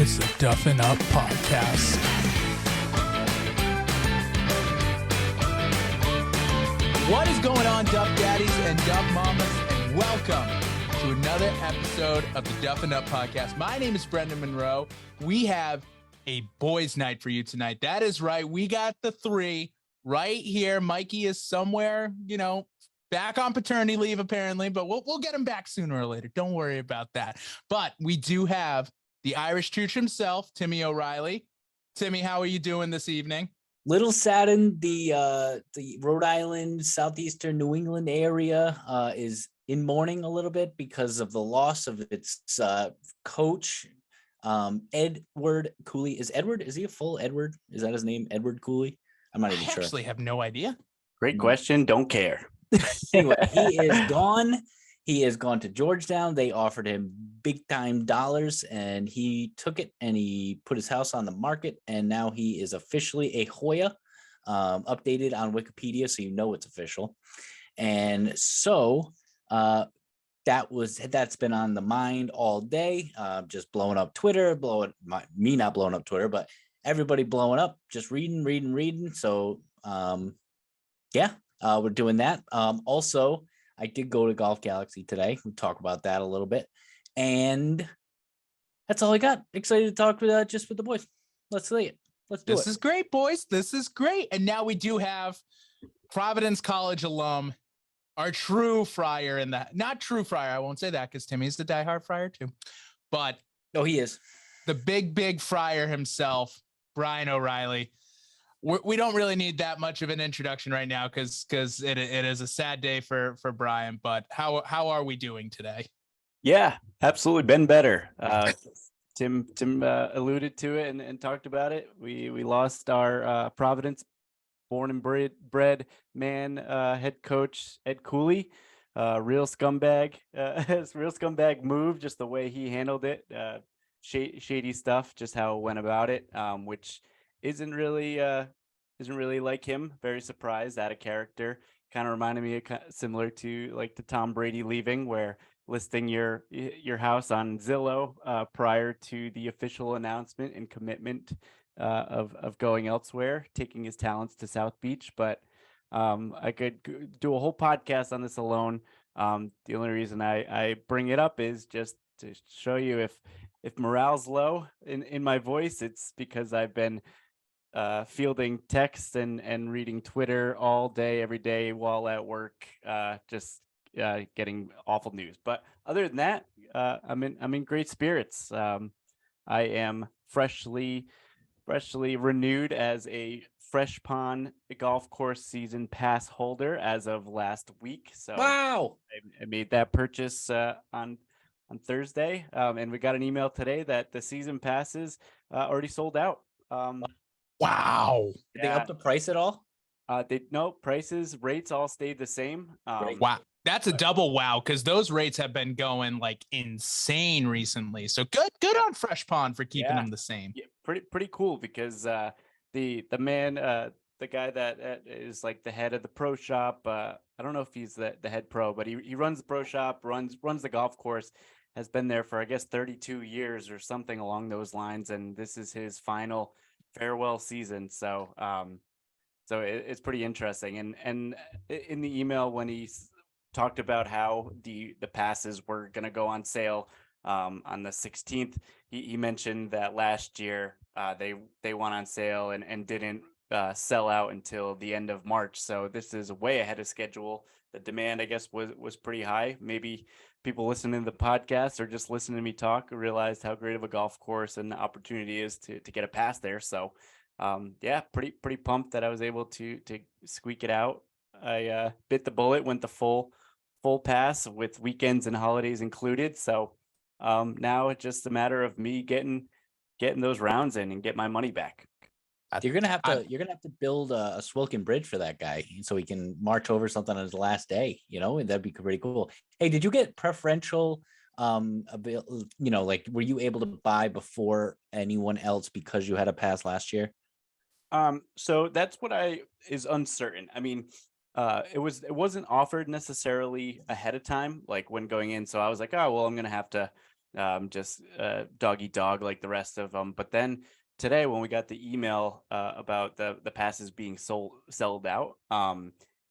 It's the Duffin Up Podcast. What is going on, Duff Daddies and Duff Mamas, and welcome to another episode of the Duffin Up Podcast. My name is Brendan Monroe. We have a boys' night for you tonight. That is right. We got the three right here. Mikey is somewhere, back on paternity leave apparently, but we'll get him back sooner or later. Don't worry about that. But we do have the Irish Chooch himself, Timmy O'Reilly. Timmy, how are you doing this evening? Little saddened. The Rhode Island, southeastern New England area is in mourning a little bit because of the loss of its coach, Edward Cooley. Is he a full Edward? Is that his name, Edward Cooley? I'm not even sure. I actually have no idea. Great question. Don't care. Anyway, he is gone. He has gone to Georgetown. They offered him big time dollars and he took it and he put his house on the market. And now he is officially a Hoya, updated on Wikipedia. So it's official. And so that's been on the mind all day, just blowing up Twitter, me not blowing up Twitter, but everybody blowing up, just reading. So we're doing that. Also, I did go to Golf Galaxy today. We'll talk about that a little bit. And that's all I got. Excited to talk with just with the boys. Let's see it. Let's do it. This is great, boys. This is great. And now we do have Providence College alum, our true Friar in that. Not true Friar. I won't say that because Timmy's the diehard Friar too. But he is. The big Friar himself, Brian O'Reilly. We don't really need that much of an introduction right now because it is a sad day for Brian. But how are we doing today? Yeah, absolutely been better. Tim alluded to it and talked about it. We lost our Providence born and bred man, head coach Ed Cooley, real scumbag. Real scumbag move, just the way he handled it. Shady stuff, just how it went about it, which isn't really like him. Very surprised, out of character. Kind of reminded me of similar to like the Tom Brady leaving, where listing your house on Zillow prior to the official announcement and commitment of going elsewhere, taking his talents to South Beach. But I could do a whole podcast on this alone. The only reason I bring it up is just to show you if morale's low in my voice, it's because I've been fielding texts and reading Twitter all day, every day while at work, just getting awful news. But other than that, I'm in great spirits. I am freshly renewed as a Fresh Pond golf course season pass holder as of last week. So wow, I made that purchase on Thursday, and we got an email today that the season passes already sold out. Wow. Did they up the price at all? Rates all stayed the same. Wow. That's a double wow, because those rates have been going like insane recently. So good on Fresh Pond for keeping them the same. Yeah, pretty cool because the man, the guy that is like the head of the pro shop, I don't know if he's the head pro, but he runs the pro shop, runs the golf course, has been there for I guess 32 years or something along those lines, and this is his final farewell season. So it's pretty interesting. And in the email when he talked about how the passes were going to go on sale on the 16th, he mentioned that last year they went on sale and didn't sell out until the end of March. So this is way ahead of schedule. The demand, I guess, was pretty high. Maybe people listening to the podcast or just listening to me talk realized how great of a golf course and the opportunity is to get a pass there. So pretty pumped that I was able to squeak it out. I bit the bullet, went the full pass with weekends and holidays included. So now it's just a matter of me getting those rounds in and get my money back. You're gonna have to build a Swilken bridge for that guy so he can march over something on his last day. That'd be pretty cool. Hey, did you get preferential? Like were you able to buy before anyone else because you had a pass last year? So that's what is uncertain. I mean, it wasn't offered necessarily ahead of time, like when going in. So I was like, oh well, I'm gonna have to just dog eat dog like the rest of them. But then today, when we got the email about the passes being sold out,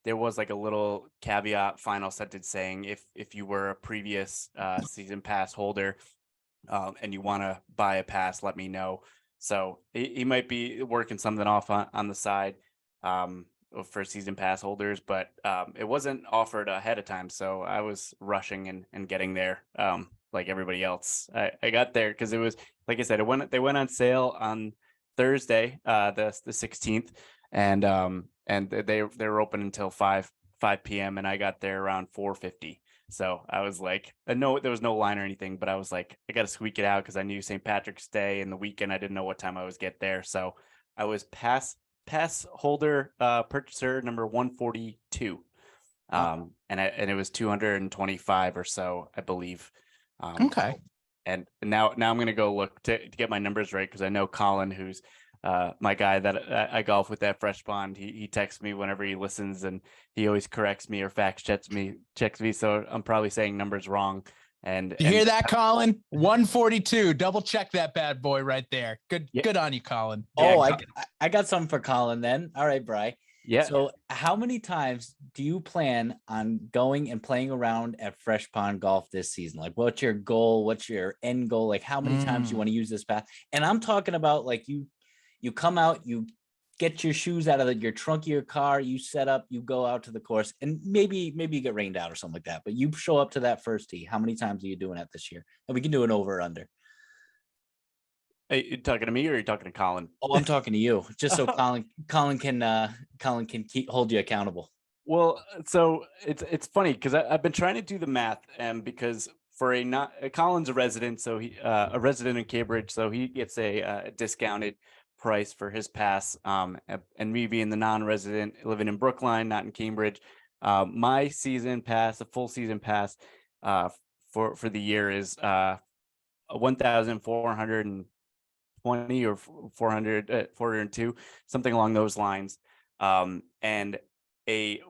there was like a little caveat final sentence saying if you were a previous season pass holder and you want to buy a pass, let me know. So he might be working something off on the side for season pass holders, but it wasn't offered ahead of time. So I was rushing and getting there like everybody else. I got there because it was, like I said, they went on sale on Thursday, the 16th, and they were open until 5 p.m. and I got there around 4:50. So I was like, I know there was no line or anything, but I was like, I got to squeak it out because I knew St. Patrick's Day and the weekend. I didn't know what time I was get there. So I was pass holder purchaser number 142. And it was 225 or so, I believe. Okay. And now I'm going to go look to get my numbers right because I know Colin, who's my guy that I golf with at Fresh Pond, he texts me whenever he listens and he always corrects me or fact checks me. So I'm probably saying numbers wrong. And you hear that, Colin? 142. Double check that bad boy right there. Good on you, Colin. Oh, I got something for Colin then. All right, Bri. Yeah. So how many times do you plan on going and playing around at Fresh Pond Golf this season? Like, what's your goal? What's your end goal? Like, how many times you want to use this path? And I'm talking about like you come out, you get your shoes out of your trunk of your car, you set up, you go out to the course, and maybe you get rained out or something like that. But you show up to that first tee. How many times are you doing that this year? And we can do an over or under. Are you talking to me or are you talking to Colin? Oh, I'm talking to you, just so Colin can hold you accountable. Well, so it's funny because I've been trying to do the math, and because for Colin's a resident, so he a resident in Cambridge, so he gets a discounted price for his pass. And me being the non-resident living in Brookline, not in Cambridge, my season pass, a full season pass, for the year is 1,420 or 402, something along those lines. And a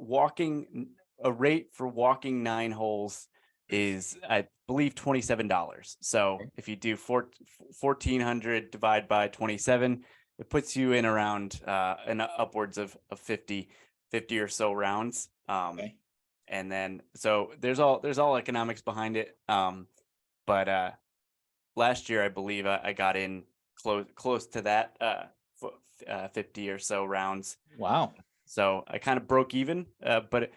rate for walking 9 holes is, I believe, $27. So if you do 1,400 divided by 27, it puts you in around upwards of 50 or so rounds. And then so there's all economics behind it. But last year I believe I got in close to that 50 or so rounds. Wow. So I kind of broke even, but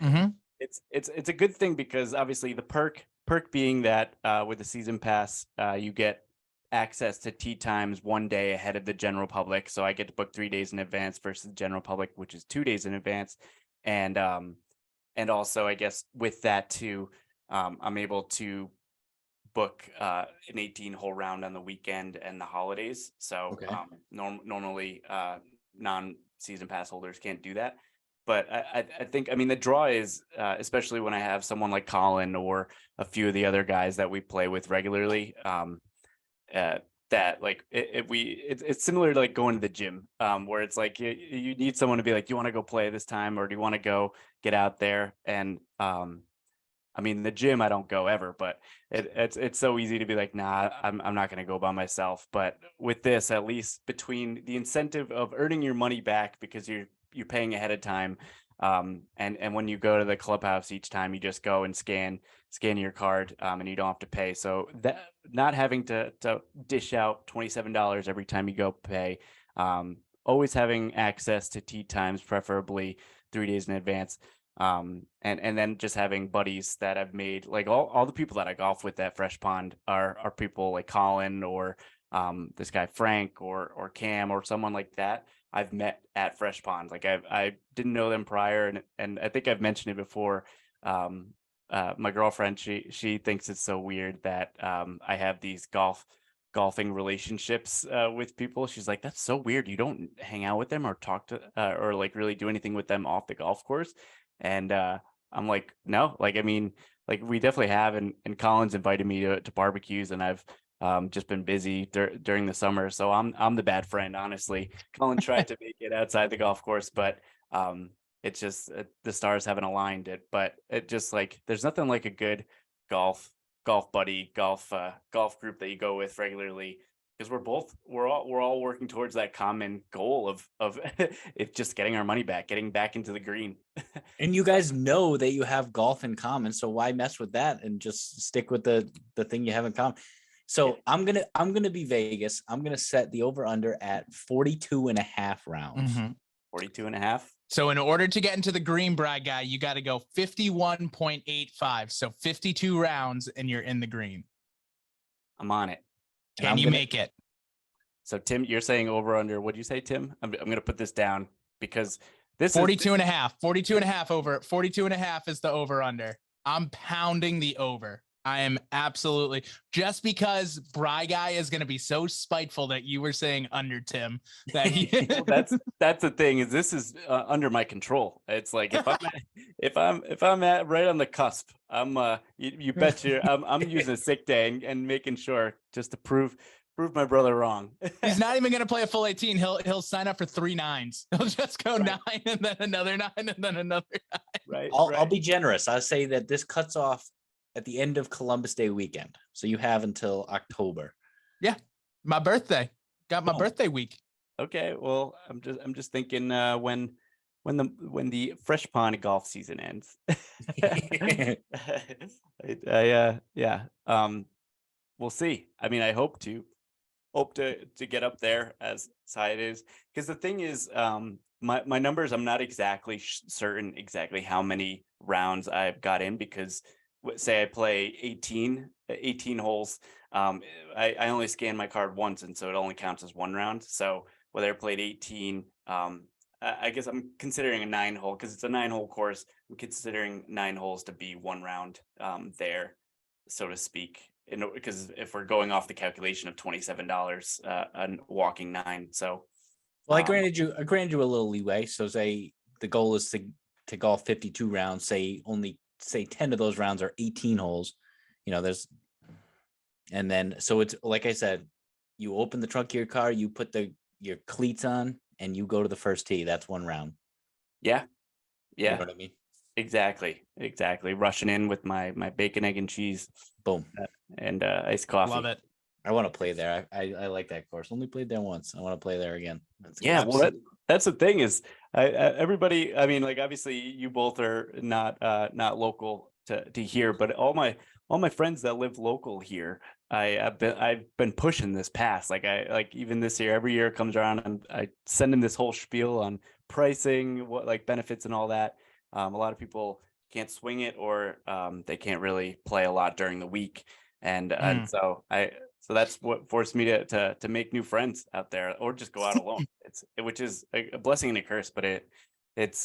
it's a good thing because obviously the perk being that with the season pass, you get access to tee times 1 day ahead of the general public. So I get to book 3 days in advance versus the general public, which is 2 days in advance. And also I guess with that too, I'm able to book an 18-hole round on the weekend and the holidays. So normally non-season pass holders can't do that. But I think, I mean, the draw is, especially when I have someone like Colin or a few of the other guys that we play with regularly, that like it's similar to like going to the gym, where it's like you need someone to be like, you want to go play this time, or do you want to go get out there? And I mean, the gym, I don't go ever, but it's so easy to be like, nah, I'm not going to go by myself. But with this, at least between the incentive of earning your money back because you're paying ahead of time, and when you go to the clubhouse each time, you just go and scan your card, and you don't have to pay. So that not having to dish out $27 every time you go pay, always having access to tee times, preferably 3 days in advance. And then just having buddies that I've made, like all the people that I golf with at Fresh Pond are people like Colin or this guy Frank or Cam or someone like that I've met at Fresh Pond. Like I didn't know them prior, and I think I've mentioned it before. My girlfriend, she thinks it's so weird that I have these golfing relationships with people. She's like, that's so weird. You don't hang out with them or talk to or like really do anything with them off the golf course. And I'm like, no, like, I mean, like we definitely have. And Colin's invited me to barbecues, and I've just been busy during the summer. So I'm the bad friend, honestly. Colin tried to make it outside the golf course, but it's just the stars haven't aligned it. But it just like, there's nothing like a good golf golf buddy, golf group that you go with regularly, because we're all working towards that common goal of it's just getting our money back, getting back into the green. And you guys know that you have golf in common, so why mess with that and just stick with the thing you have in common? So I'm gonna be Vegas. I'm gonna set the over under at 42 and a half rounds. 42 and a half. So in order to get into the Greenbrier guy, you got to go 51.85. So 52 rounds and you're in the green. I'm on it. Can you make it? So Tim, you're saying over under. What do you say, Tim? I'm going to put this down because this 42 and a half. 42 and a half over. 42 and a half is the over under. I'm pounding the over. I am absolutely, just because Bry Guy is going to be so spiteful that you were saying under, Tim, that he that's the thing, is this is under my control. It's like if I'm at right on the cusp, I'm you bet you I'm using a sick day and making sure just to prove my brother wrong. He's not even going to play a full 18. He'll sign up for 3 9s. He'll just go 9 and then another 9 and then another 9. Right. I'll be generous. I'll say that this cuts off at the end of Columbus Day weekend. So you have until October. Yeah. My birthday. Got my birthday week. Okay. Well, I'm just thinking when the fresh pond golf season ends. We'll see. I mean, I hope to get up there as high it is. Because the thing is, my numbers, I'm not exactly certain exactly how many rounds I've got in, because say I play 18 holes, I only scan my card once, and so it only counts as 1 round. So whether I played 18, I guess I'm considering a 9-hole, because it's a 9-hole course. I'm considering 9 holes to be 1 round there, so to speak. Because if we're going off the calculation of $27 on walking 9, so well, I granted you a little leeway. So say the goal is to golf 52 rounds. Say 10 of those rounds are 18 holes. And then so it's like I said, you open the trunk of your car, you put your cleats on, and you go to the first tee. That's 1 round. Yeah. You know what I mean? Exactly. Rushing in with my bacon, egg, and cheese. Boom. And iced coffee. Love it. I want to play there. I like that course. Only played there once. I want to play there again. Well, that's the thing is, everybody. I mean, like, obviously, you both are not local to here, but all my friends that live local here, I've been pushing this past. Like even this year, every year it comes around, and I send them this whole spiel on pricing, what like benefits and all that. A lot of people can't swing it, or they can't really play a lot during the week, and so that's what forced me to make new friends out there, or just go out alone. Which is a blessing and a curse, but it's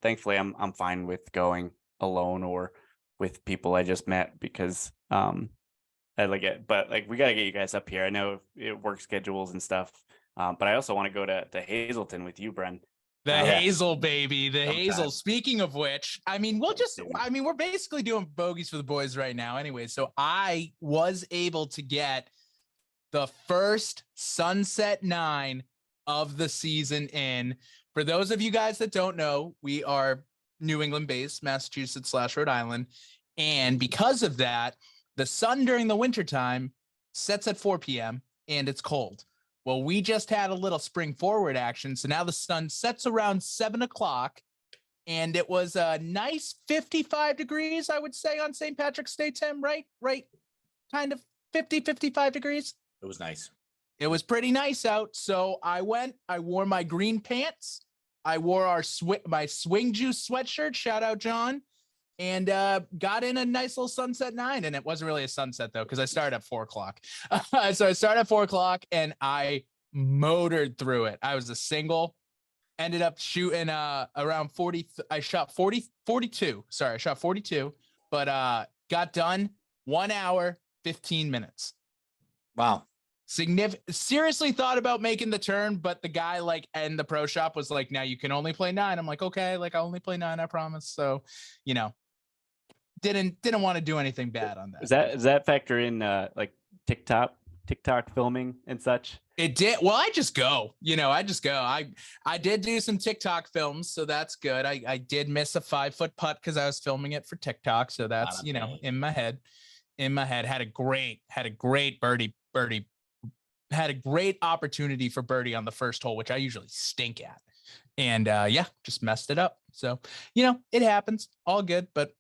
thankfully I'm fine with going alone or with people I just met, because I like it. But like, we gotta get you guys up here. I know it work schedules and stuff, but I also want to go to Hazelton with you, Bren. The Hazel, baby. The Hazel. Speaking of which, I mean, we're basically doing bogeys for the boys right now anyway. So I was able to get the first sunset 9 of the season in. For those of you guys that don't know, we are New England based, Massachusetts / Rhode Island. And because of that, the sun during the wintertime sets at 4 p.m. and it's cold. Well, we just had a little spring forward action. So now the sun sets around 7 o'clock, and it was a nice 55 degrees, I would say, on St. Patrick's Day, Tim, right? Kind of 55 degrees. It was nice. It was pretty nice out. So I wore my green pants. I wore my Swing Juice sweatshirt. Shout out, John. And got in a nice little sunset 9. And it wasn't really a sunset, though, because I started at 4 o'clock. So I started at 4 o'clock, and I motored through it. I was a single. Ended up shooting around 40. I shot 42. Sorry, I shot 42. But got done 1 hour, 15 minutes. Wow. Seriously thought about making the turn, but the guy and the pro shop was like, now you can only play 9. I'm like, okay, I only play 9, I promise. So, didn't want to do anything bad on that. Does that factor in TikTok filming and such? It did. Well, I just go. I did do some TikTok films, so that's good. I did miss a 5-foot putt because I was filming it for TikTok, so that's in my head. in my head. Had a great birdie, had a great opportunity for birdie on the first hole, which I usually stink at. And just messed it up. So, it happens. All good, but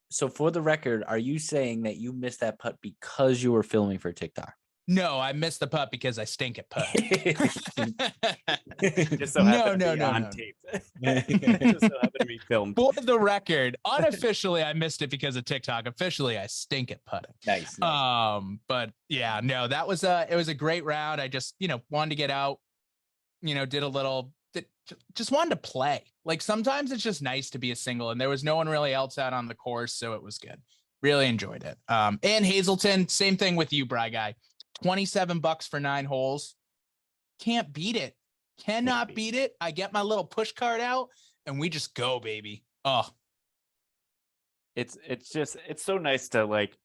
So for the record, are you saying that you missed that putt because you were filming for TikTok? No, I missed the putt because I stink at putt. Just so happened to be on tape. Just so happened to be filmed. For the record, unofficially, I missed it because of TikTok. Officially, I stink at putting. Nice. But yeah, no, that was it was a great round. I just, wanted to get out, did a little, just wanted to play. Like sometimes it's just nice to be a single, and there was no one really else out on the course, so it was good. Really enjoyed it. And Hazelton, same thing with you, Bry Guy. $27 for 9 holes. Can't beat it. Cannot beat it. I get my little push card out and we just go, baby. Oh, it's so nice to like.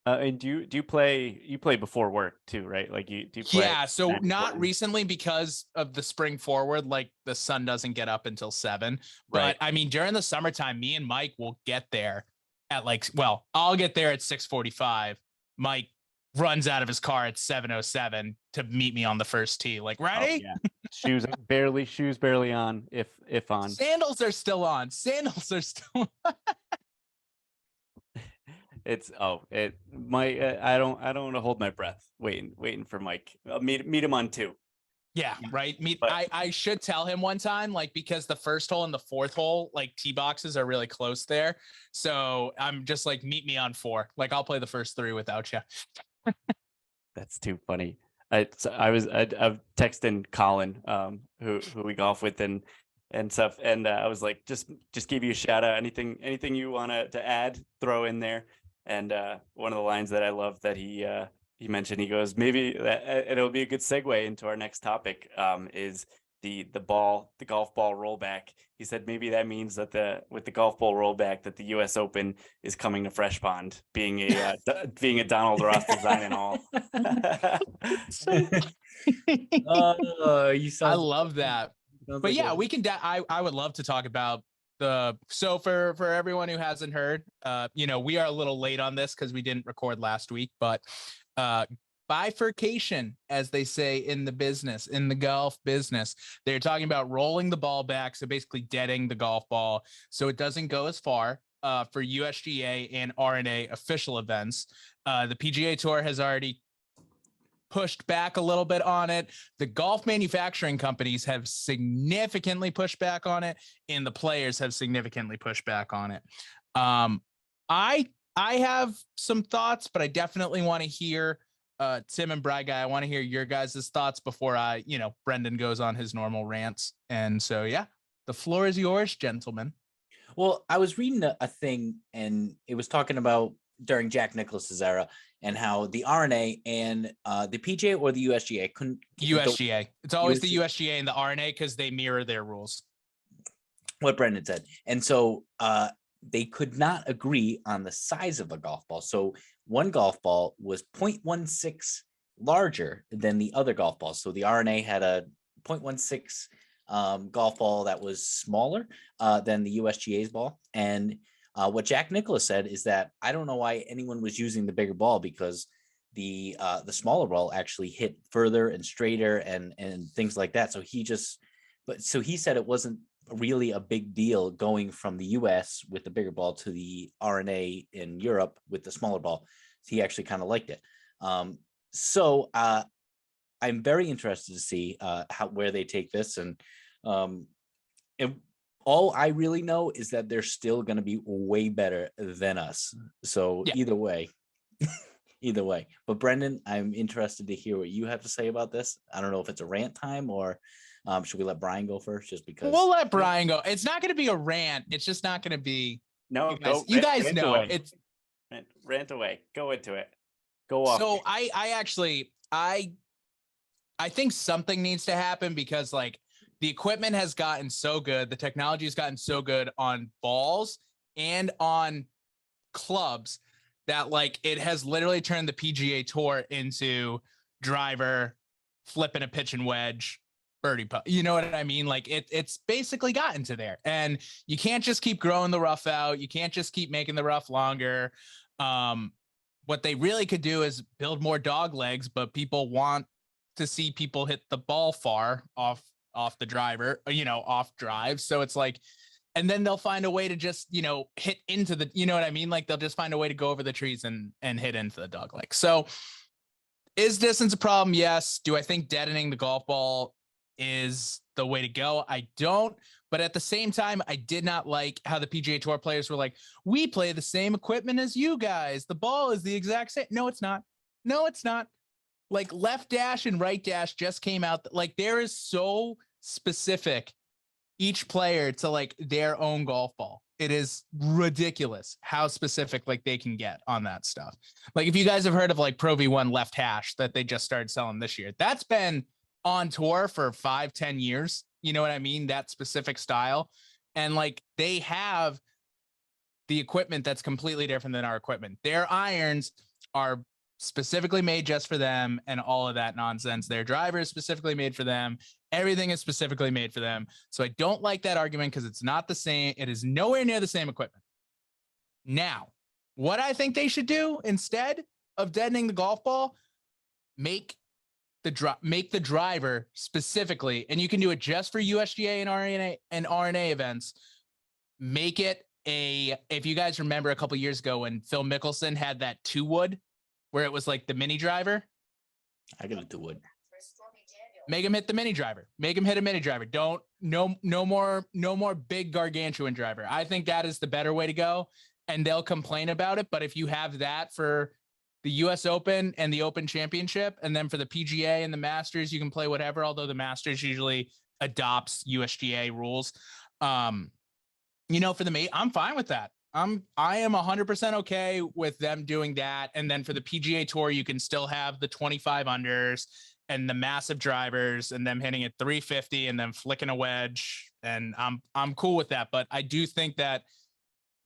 And do you play before work too, right? Like do you play? Yeah. So not recently because of the spring forward, like the sun doesn't get up until 7. But Right. I mean, during the summertime, me and Mike will get there at I'll get there at 6:45. Mike runs out of his car at 7:07 to meet me on the first tee. Like, ready? Oh, yeah. shoes barely on, if on. Sandals are still on. It's I don't want to hold my breath waiting for Mike. I'll meet him on 2. Yeah, right. But I should tell him one time, like, because the first hole and the fourth hole, like, tee boxes are really close there. So I'm just like, meet me on 4. Like, I'll play the first 3 without you. That's too funny. I'm texting Colin, who we golf with and stuff, and I was like, just give you a shout out. Anything you want to add, throw in there. And one of the lines that I love that he mentioned, he goes, maybe it'll be a good segue into our next topic, is the golf ball rollback. He said maybe that means that with the golf ball rollback that the U.S. Open is coming to Fresh Pond, being a Donald Ross design and all. I love that. But yeah, we can. I would love to talk about so for everyone who hasn't heard, we are a little late on this because we didn't record last week, but bifurcation, as they say in the golf business, they're talking about rolling the ball back. So basically deading the golf ball so it doesn't go as far for USGA and R&A official events. The PGA Tour has already pushed back a little bit on it. The golf manufacturing companies have significantly pushed back on it, and the players have significantly pushed back on it. I have some thoughts, but I definitely want to hear Tim and Bry Guy. I want to hear your guys' thoughts before Brendan goes on his normal rants. And so, yeah, the floor is yours, gentlemen. Well, I was reading a thing, and it was talking about during Jack Nicklaus's era and how the R&A and the PGA or the USGA couldn't. USGA. It's always the USGA and the R&A because they mirror their rules. What Brendan said. And so they could not agree on the size of a golf ball. So one golf ball was 0.16 larger than the other golf balls. So the R&A had a 0.16 golf ball that was smaller than the USGA's ball. And what Jack Nicklaus said is that I don't know why anyone was using the bigger ball, because the smaller ball actually hit further and straighter and things like that. So he said it wasn't really a big deal going from the US with the bigger ball to the R&A in Europe with the smaller ball. He actually kind of liked it. So I'm very interested to see where they take this. And all I really know is that they're still going to be way better than us. So Either way. But Brendan, I'm interested to hear what you have to say about this. I don't know if it's a rant time or should we let Brian go first? Just because we'll let Brian go. It's not going to be a rant. It's just not going to be. No, you guys know away. It's rant away. Go into it. Go off. So I think something needs to happen because the equipment has gotten so good. The technology has gotten so good on balls and on clubs that it has literally turned the PGA Tour into driver, flipping a pitch and wedge, birdie putt. You know what I mean? Like it's basically gotten to there, and you can't just keep growing the rough out. You can't just keep making the rough longer. What they really could do is build more dog legs, but people want to see people hit the ball far off the driver, off drive. So it's like, and then they'll find a way to just, hit into the, you know what I mean? Like they'll just find a way to go over the trees and hit into the dog leg. So is distance a problem? Yes. Do I think deadening the golf ball is the way to go? I don't. But at the same time, I did not like how the PGA Tour players were like, we play the same equipment as you guys. The ball is the exact same. No, it's not. No, it's not. Like left dash and right dash just came out. Like there is so specific each player to like their own golf ball. It is ridiculous how specific like they can get on that stuff. Like if you guys have heard of like Pro V1 left hash that they just started selling this year, that's been on tour for 5-10 years. You know what I mean? That specific style. And like they have the equipment that's completely different than our equipment. Their irons are specifically made just for them and all of that nonsense. Their driver is specifically made for them. Everything is specifically made for them. So I don't like that argument because it's not the same. It is nowhere near the same equipment. Now, what I think they should do instead of deadening the golf ball, make the driver specifically, and you can do it just for USGA and R&A events. Make it if you guys remember a couple years ago when Phil Mickelson had that 2-wood where it was like the mini driver. I got a 2-wood. Make him hit the mini driver. Make him hit a mini driver. No more big gargantuan driver. I think that is the better way to go. And they'll complain about it. But if you have that for the US Open and the Open Championship, and then for the PGA and the Masters, you can play whatever, although the Masters usually adopts USGA rules. For the mate, I'm fine with that. I am 100% okay with them doing that. And then for the PGA Tour, you can still have the 25 unders and the massive drivers and them hitting at 350 and then flicking a wedge. And I'm cool with that. But I do think that,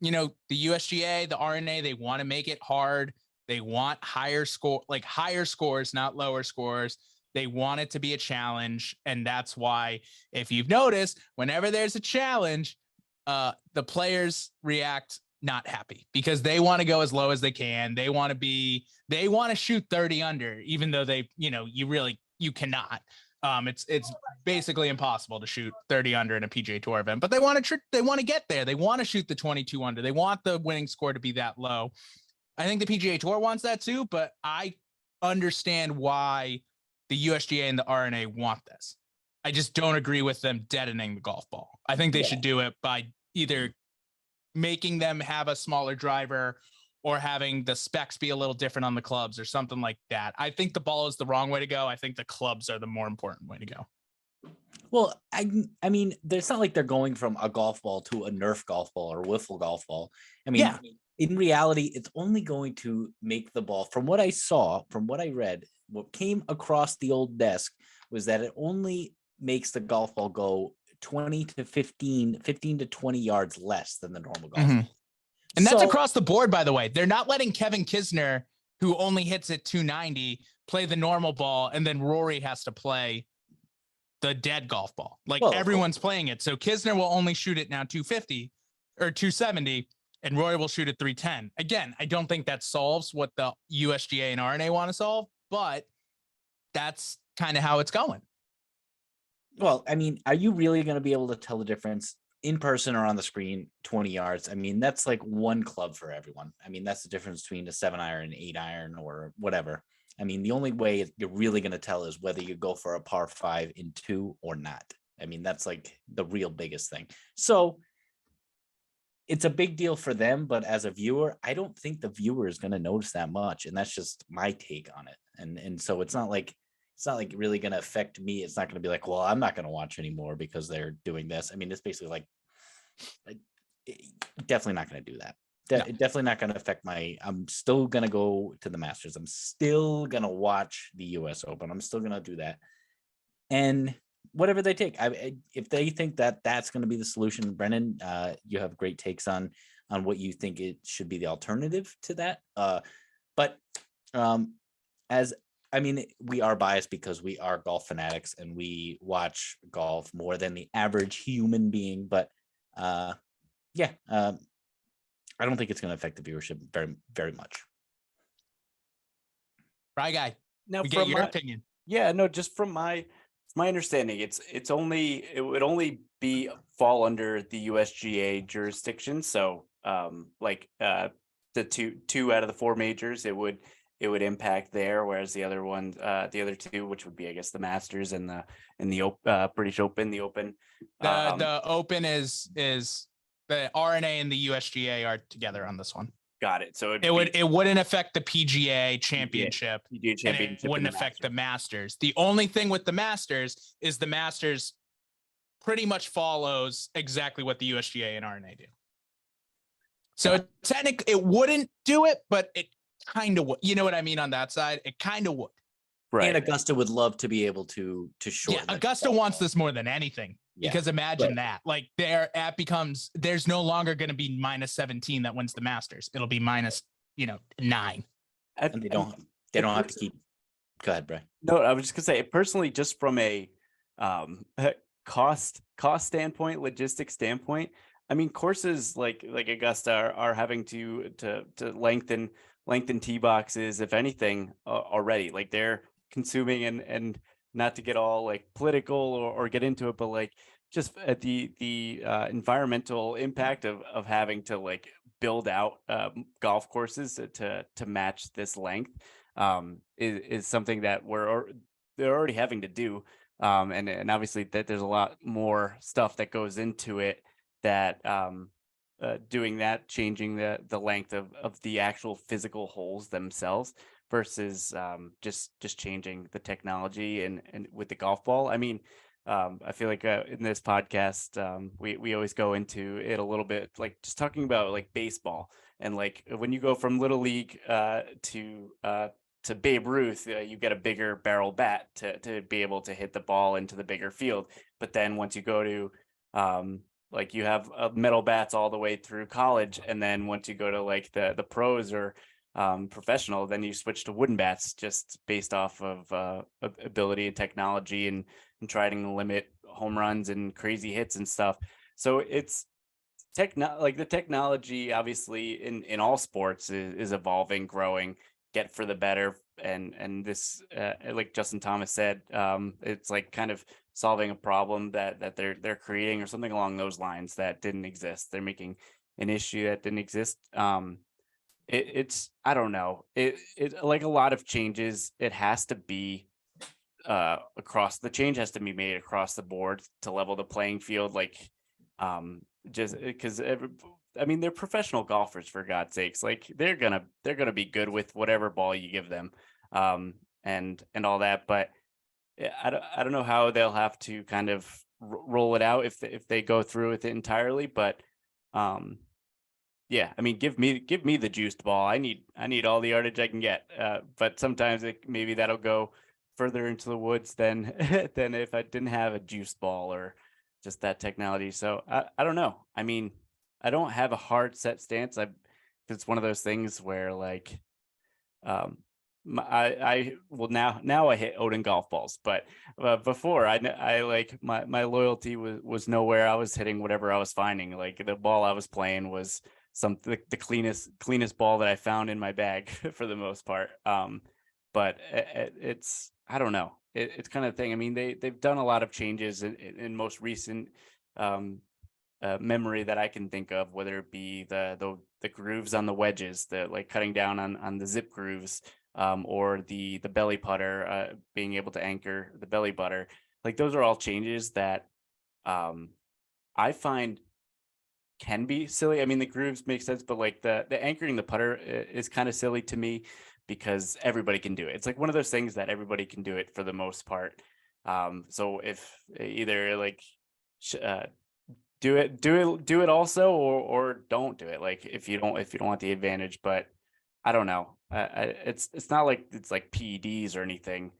the USGA, the R&A, they want to make it hard. They want higher scores, not lower scores. They want it to be a challenge. And that's why, if you've noticed, whenever there's a challenge, the players react not happy because they want to go as low as they can. They want to shoot 30 under, even though you cannot. It's basically impossible to shoot 30 under in a PGA Tour event, but they want to get there. They want to shoot the 22 under. They want the winning score to be that low. I think the PGA Tour wants that too, but I understand why the USGA and the R&A want this. I just don't agree with them deadening the golf ball. I think they should do it by either making them have a smaller driver or having the specs be a little different on the clubs or something like that. I think the ball is the wrong way to go. I think the clubs are the more important way to go. Well, I mean, it's not like they're going from a golf ball to a Nerf golf ball or wiffle golf ball. I mean, in reality, it's only going to make the ball, from what I saw, from what I read, what came across the old desk was that it only makes the golf ball go 15 to 20 yards less than the normal golf ball. And that's across the board, by the way. They're not letting Kevin Kisner, who only hits at 290, play the normal ball, and then Rory has to play the dead golf ball. Everyone's playing it. So Kisner will only shoot it now 250 or 270, and Rory will shoot at 310. Again, I don't think that solves what the USGA and R&A want to solve, but that's kind of how it's going. Well, I mean, are you really going to be able to tell the difference in person or on the screen 20 yards? I mean, that's like one club for everyone. I mean, that's the difference between a 7-iron, 8-iron, or whatever. I mean, the only way you're really going to tell is whether you go for a par 5 in 2 or not. I mean, that's like the real biggest thing. So it's a big deal for them, but as a viewer, I don't think the viewer is going to notice that much. And that's just my take on it. And so it's not like really going to affect me. It's not going to be like, well, I'm not going to watch anymore because they're doing this. I mean, it's basically like definitely not going to do that. Definitely not going to affect I'm still going to go to the Masters. I'm still going to watch the US Open. I'm still going to do that. And whatever they take, if they think that that's going to be the solution, Brendan, you have great takes on what you think it should be the alternative to that. But as I mean, we are biased because we are golf fanatics and we watch golf more than the average human being. But yeah, I don't think it's going to affect the viewership very, very much. Right, guy. Now, We get your opinion. Yeah, no, just from my understanding, it would only fall under the USGA jurisdiction. So the two out of the four majors, it would impact there, whereas the other one, the other two, which would be, I guess, the Masters and the British Open, the Open. The Open is the R&A and the USGA are together on this one. Got it. So it wouldn't affect the PGA championship, PGA championship, and it wouldn't affect the Masters. The only thing with the Masters is the Masters pretty much follows exactly what the USGA and R&A do. So technically it wouldn't do it, but it kind of would. You know what I mean on that side? It kind of would. Right. And Augusta would love to be able to shorten. Yeah, Augusta wants this more than anything. Yeah. Because imagine that, like there's no longer going to be minus 17 that wins the Masters. It'll be minus, 9. And they don't have to keep. Go ahead, Bray. No, I was just gonna say, personally, just from a cost standpoint, logistics standpoint, I mean, courses like Augusta are having to lengthen tee boxes, if anything, already. Like they're consuming and not to get all like political or get into it, but like just at the environmental impact of having to like build out golf courses to match this length is something that they're already having to do. And obviously that there's a lot more stuff that goes into it that doing that, changing the length of the actual physical holes themselves versus just changing the technology and with the golf ball. I mean, I feel like in this podcast, we always go into it a little bit, like just talking about like baseball and like when you go from Little League to Babe Ruth, you get a bigger barrel bat to be able to hit the ball into the bigger field. But then once you go to like you have metal bats all the way through college, and then once you go to like the pros or professional, then you switch to wooden bats just based off of ability and technology and trying to limit home runs and crazy hits and stuff. So it's like the technology obviously in all sports is evolving, growing, get for the better. And this like Justin Thomas said, it's like kind of solving a problem that they're creating or something along those lines that didn't exist. They're making an issue that didn't exist. It's I don't know, it like a lot of changes, it has to be the change has to be made across the board to level the playing field, like just because I mean, they're professional golfers, for God's sakes. Like they're gonna be good with whatever ball you give them, and all that. But I don't know how they'll have to kind of roll it out if they go through with it entirely. But yeah, I mean, give me the juiced ball. I need all the yardage I can get. But sometimes maybe that'll go further into the woods than than if I didn't have a juiced ball or just that technology. So I don't know. I mean, I don't have a hard set stance. It's one of those things where like, I will now I hit Odin golf balls, but before I like my loyalty was nowhere. I was hitting whatever I was finding. Like the ball I was playing was the cleanest ball that I found in my bag for the most part. But it's I don't know. It's kind of thing. I mean, they've done a lot of changes in most recent memory that I can think of, whether it be the grooves on the wedges, the like cutting down on the zip grooves, or the belly putter, being able to anchor the belly putter. Like those are all changes that I find can be silly. I mean, the grooves make sense, but like the anchoring the putter is kind of silly to me because everybody can do it. It's like one of those things that everybody can do it for the most part. So if either like do it also or don't do it, like if you don't want the advantage. But I don't know, it's not like it's like PEDs or anything.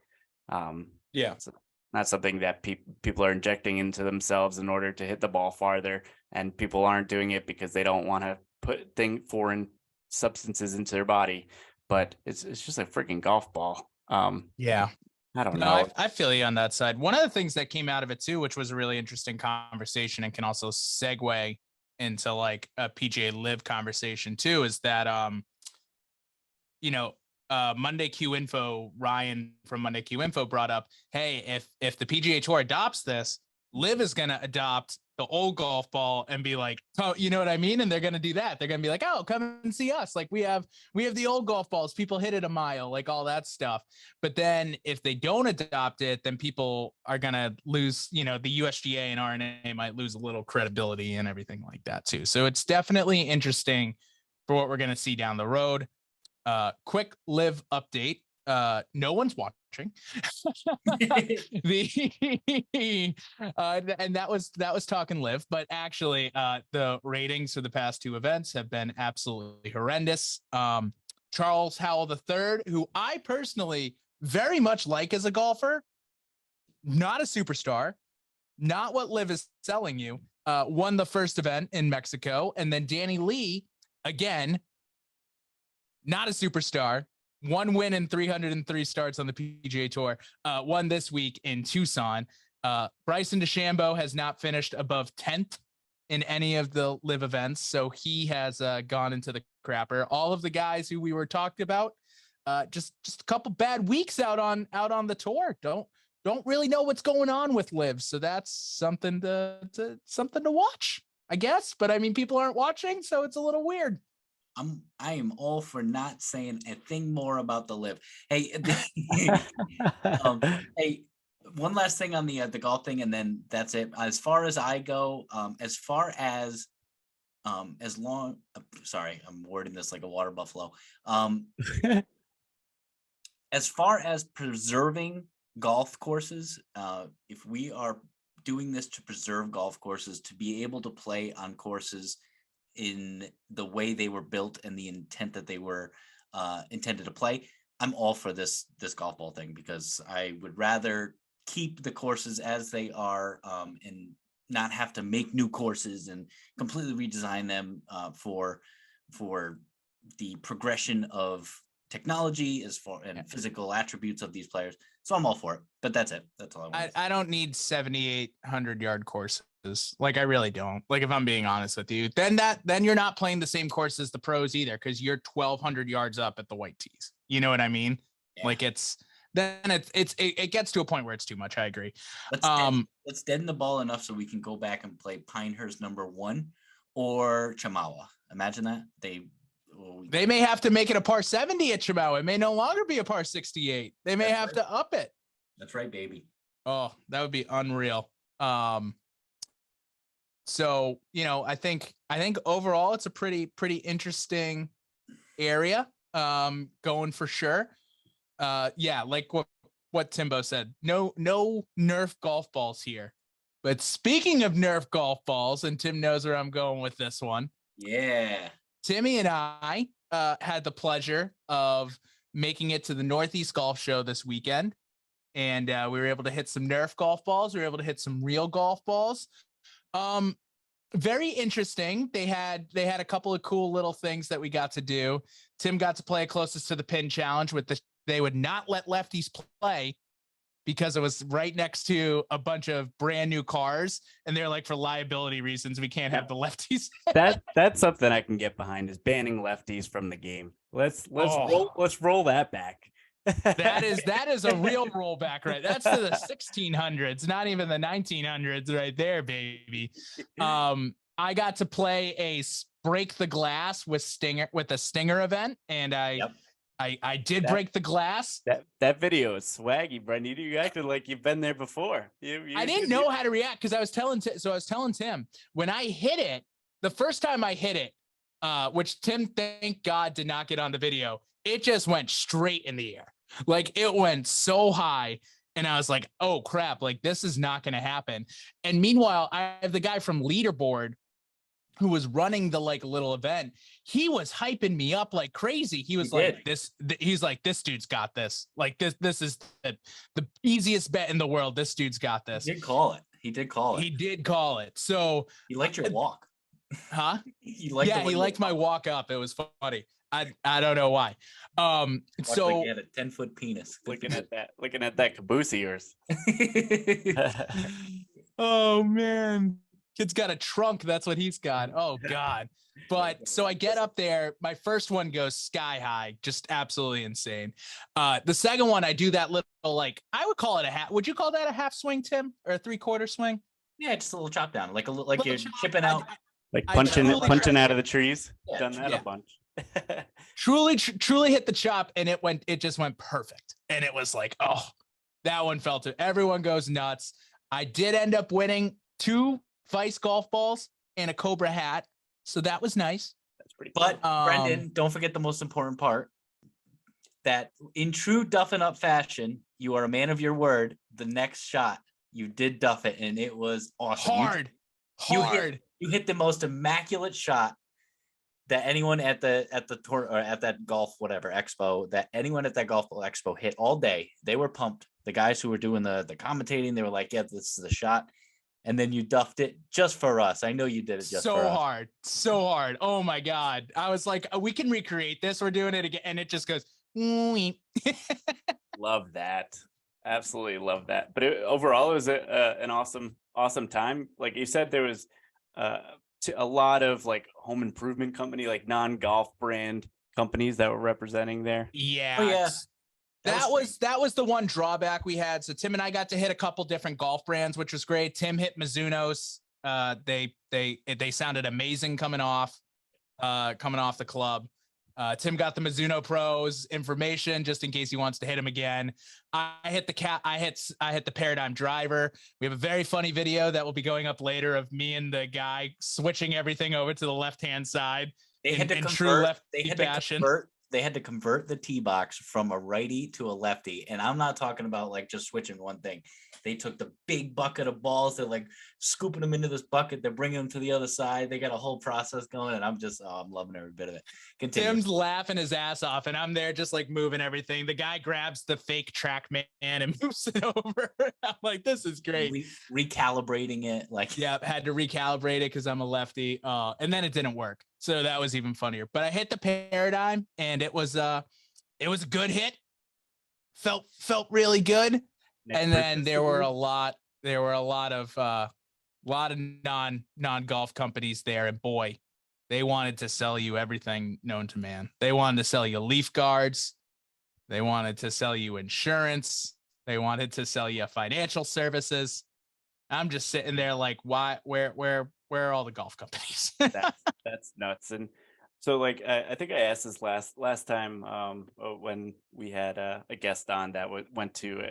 Yeah, it's not something that people are injecting into themselves in order to hit the ball farther, and people aren't doing it because they don't want to put foreign substances into their body. But it's just a freaking golf ball. Yeah. I don't No, know. I feel you on that side. One of the things that came out of it too, which was a really interesting conversation and can also segue into like a PGA Live conversation too, is that you know, Monday Q Info, Ryan from Monday Q Info brought up, hey, if the PGA Tour adopts this, Live is gonna adopt the old golf ball and be like, oh, you know what I mean? And they're gonna do that. They're gonna be like, oh, come and see us. Like we have the old golf balls. People hit it a mile, like all that stuff. But then if they don't adopt it, then people are gonna lose. You know, the USGA and R&A might lose a little credibility and everything like that too. So it's definitely interesting for what we're gonna see down the road. Quick Live update. No one's watching. And that was talking Live, but actually the ratings for the past two events have been absolutely horrendous. Charles Howell III, who I personally very much like as a golfer, not a superstar, not what Live is selling you, won the first event in Mexico. And then Danny Lee, again, not a superstar, one win in 303 starts on the PGA Tour, won this week in Tucson. Bryson DeChambeau has not finished above 10th in any of the Live events, so he has gone into the crapper. All of the guys who we were talked about, just a couple bad weeks out on the tour. Don't really know what's going on with Live, so that's something to watch, I guess. But I mean, people aren't watching, so it's a little weird. I am all for not saying a thing more about the Live. Hey, hey, one last thing on the golf thing, and then that's it. As far as I go, sorry, I'm wording this like a water buffalo. As far as preserving golf courses, if we are doing this to preserve golf courses, to be able to play on courses in the way they were built and the intent that they were intended to play, I'm all for this golf ball thing, because I would rather keep the courses as they are and not have to make new courses and completely redesign them for the progression of technology and physical attributes of these players. So I'm all for it, but that's it. That's all I want. I don't need 7,800 yard courses. Like, I really don't. Like, if I'm being honest with you, then you're not playing the same course as the pros either, because you're 1,200 yards up at the white tees. You know what I mean? Yeah. Like it gets to a point where it's too much. I agree. Let's deaden the ball enough so we can go back and play Pinehurst #1 or Chamawa. Imagine that. They may have to make it a par 70 at Chamawa. It may no longer be a par 68. They may have to up it. That's right, baby. Oh, that would be unreal. So, you know, I think overall it's a pretty interesting area going for sure. Yeah, like what Timbo said, no Nerf golf balls here. But speaking of Nerf golf balls, and Tim knows where I'm going with this one. Yeah. Timmy and I had the pleasure of making it to the Northeast Golf Show this weekend. And we were able to hit some Nerf golf balls. We were able to hit some real golf balls. Very interesting. They had a couple of cool little things that we got to do. Tim got to play closest to the pin challenge they would not let lefties play because it was right next to a bunch of brand new cars. And they're like, for liability reasons, we can't have the lefties. That's something I can get behind, is banning lefties from the game. Let's roll that back. That is a real rollback, right? That's to the 1600s, not even the 1900s right there, baby. I got to play a break the glass with a Stinger event, and I did break the glass. That video is swaggy, Brendan. You acted like you've been there before. I didn't know how to react, because I was telling Tim when I hit it, the first time I hit it, which Tim, thank God, did not get on the video. It just went straight in the air. Like, it went so high, and I was like, oh crap, like this is not going to happen. And meanwhile, I have the guy from Leaderboard who was running the like little event. He was hyping me up like crazy. He was he's like, this dude's got this. Like this is the easiest bet in the world. This dude's got this. He did call it. He did call it. So he liked your walk. Huh? He liked Yeah, he liked my walk up. It was funny. I don't know why. So like he had a 10-foot penis. looking at that caboose of yours. oh man, kid's got a trunk. That's what he's got. Oh god. But so I get up there. My first one goes sky high, just absolutely insane. The second one, I do that little, like, I would call it a half. Would you call that a half swing, Tim, or a 3/4 swing? Yeah, just a little chop down, like like you're chop. chipping out. Like punching out of the trees. Yeah, Done that yeah. a bunch. truly hit the chop, and it just went perfect. And it was like, oh, that one felt it. Everyone goes nuts. I did end up winning 2 Vice golf balls and a Cobra hat. So that was nice. That's pretty cool. But Brendan, don't forget the most important part. That in true Duffin up fashion, you are a man of your word. The next shot, you did duff it, and it was awesome. Hard. You hit the most immaculate shot that anyone at the tour or at that golf whatever expo, that anyone at that golf expo hit all day. They were pumped. The guys who were doing the commentating, they were like, yeah, this is the shot. And then you duffed it just for us. I know you did it just so for us. so hard. Oh my god. I was like, we can recreate this. We're doing it again, and it just goes. Love that. Absolutely love that. But overall, it was an awesome time. Like you said, there was a lot of like home improvement company, like non-golf brand companies that were representing there. Yeah. Oh, yeah. That was the one drawback we had. So Tim and I got to hit a couple different golf brands, which was great. Tim hit Mizuno's. They sounded amazing coming off the club. Tim got the Mizuno Pros information just in case he wants to hit him again. I hit the Paradigm driver. We have a very funny video that will be going up later of me and the guy switching everything over to the left-hand side. They had to convert the tee box from a righty to a lefty. And I'm not talking about like just switching one thing. They took the big bucket of balls. They're like scooping them into this bucket. They're bringing them to the other side. They got a whole process going. And I'm loving every bit of it. Continue. Tim's laughing his ass off. And I'm there just like moving everything. The guy grabs the fake TrackMan and moves it over. I'm like, this is great. Recalibrating it. Like, yeah, had to recalibrate it because I'm a lefty. And then it didn't work. So that was even funnier. But I hit the Paradigm and it was a good hit. Felt really good. And then there were a lot of non-golf companies there, and boy, they wanted to sell you everything known to man. They wanted to sell you leaf guards. They wanted to sell you insurance. They wanted to sell you financial services. I'm just sitting there like, why? Where are all the golf companies? that's nuts. And so, like, I think I asked this last time when we had a guest on that went to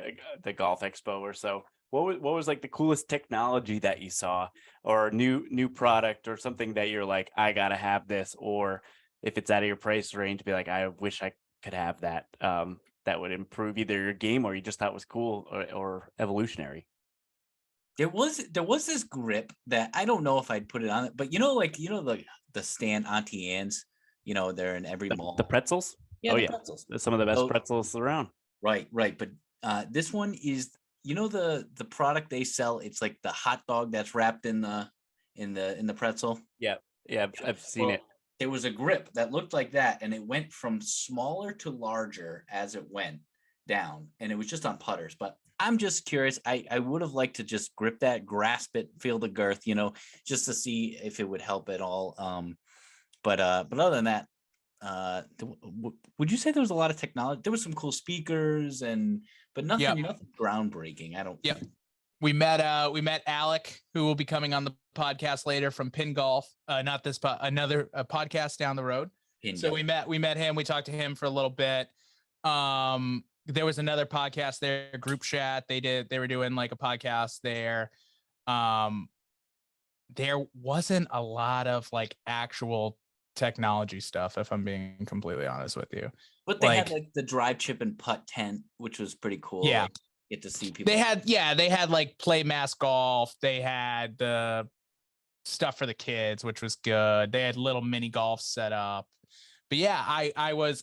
the golf expo or so. What was like the coolest technology that you saw, or new product, or something that you're like, I gotta have this, or if it's out of your price range, be like, I wish I could have that. That would improve either your game or you just thought was cool or evolutionary. There was this grip that I don't know if I'd put it on it, but the stand Auntie Anne's, they're in every mall. The pretzels? Yeah, oh, pretzels. They're some of the best pretzels around. Right. But this one is, the product they sell. It's like the hot dog that's wrapped in the pretzel. Yeah, I've seen it. There was a grip that looked like that, and it went from smaller to larger as it went down, and it was just on putters. But I'm just curious. I would have liked to just grip that, grasp it, feel the girth, just to see if it would help at all. But other than that, would you say there was a lot of technology? There was some cool speakers but nothing groundbreaking. I don't. Yep. We met Alec, who will be coming on the podcast later from Pin Golf. Not this another podcast down the road. So we met him. We talked to him for a little bit. There was another podcast there, group chat. They were doing like a podcast there. There wasn't a lot of like actual technology stuff, if I'm being completely honest with you. But they had like the drive, chip, and putt tent, which was pretty cool. Yeah. Like, get to see people. They had like play mass golf. They had the stuff for the kids, which was good. They had little mini golf set up. But yeah, I was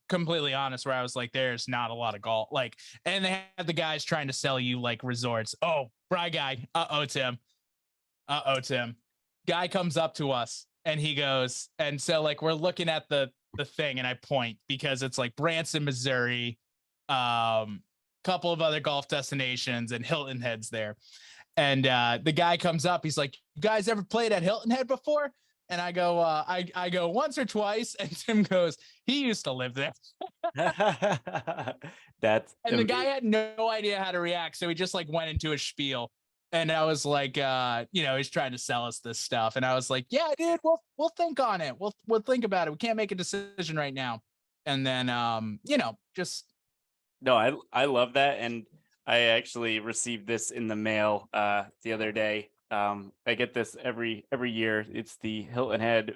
completely honest where I was like, there's not a lot of golf. Like, and they had the guys trying to sell you like resorts. Oh, Bry guy. Tim. guy comes up to us and he goes, and so like we're looking at the thing, and I point because it's like Branson, Missouri, couple of other golf destinations, and Hilton Head's there. And the guy comes up, he's like, "You guys ever played at Hilton Head before?" And I go, I go once or twice, and Tim goes, "He used to live there." That's And the guy had no idea how to react, so he just like went into a spiel. And I was like, he's trying to sell us this stuff. And I was like, "Yeah, dude, we'll think on it. We'll think about it. We can't make a decision right now." And then just No, I love that, and I actually received this in the mail the other day. I get this every year. It's the Hilton Head